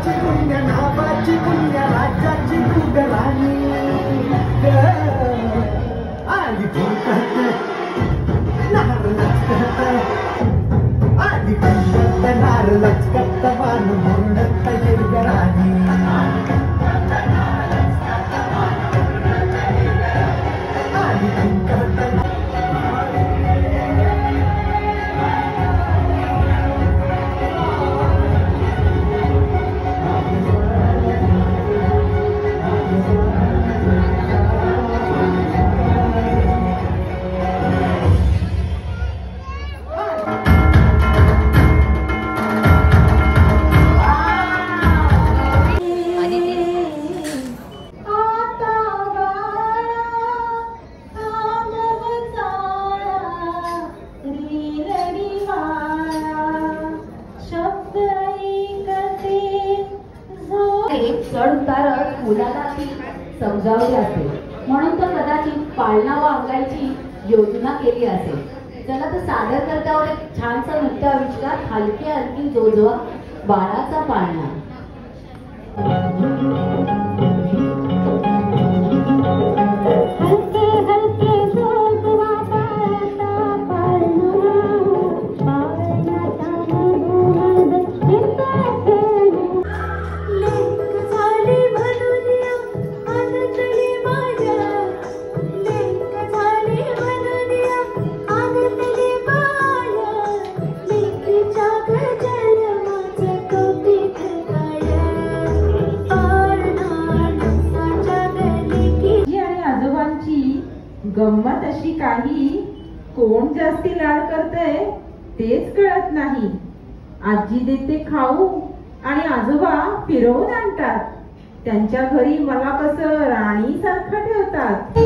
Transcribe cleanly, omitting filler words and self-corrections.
पुण्य नावाची पुण्य राज्याची तू राणी आली भूकत नार लचकत आली भूकत नार लचकत मान मुरडत हिरगराणी आली भूकत चढ उतारत मुलाला ती समजावली असेल म्हणून तो कदाचित पाळणा व अंगाईची योजना केली असेल. चला तर सादर करतावर एक छानसा नृत्य आविष्कार हलकी हलकी जोजवा बाळाचा पाळणा. गंमत अशी काही कोण जास्ती लाड करतय तेच कळत नाही. आजी देते खाऊ आणि आजोबा फिरवून आणतात. त्यांच्या घरी मला कसं राणी सारखं ठेवतात.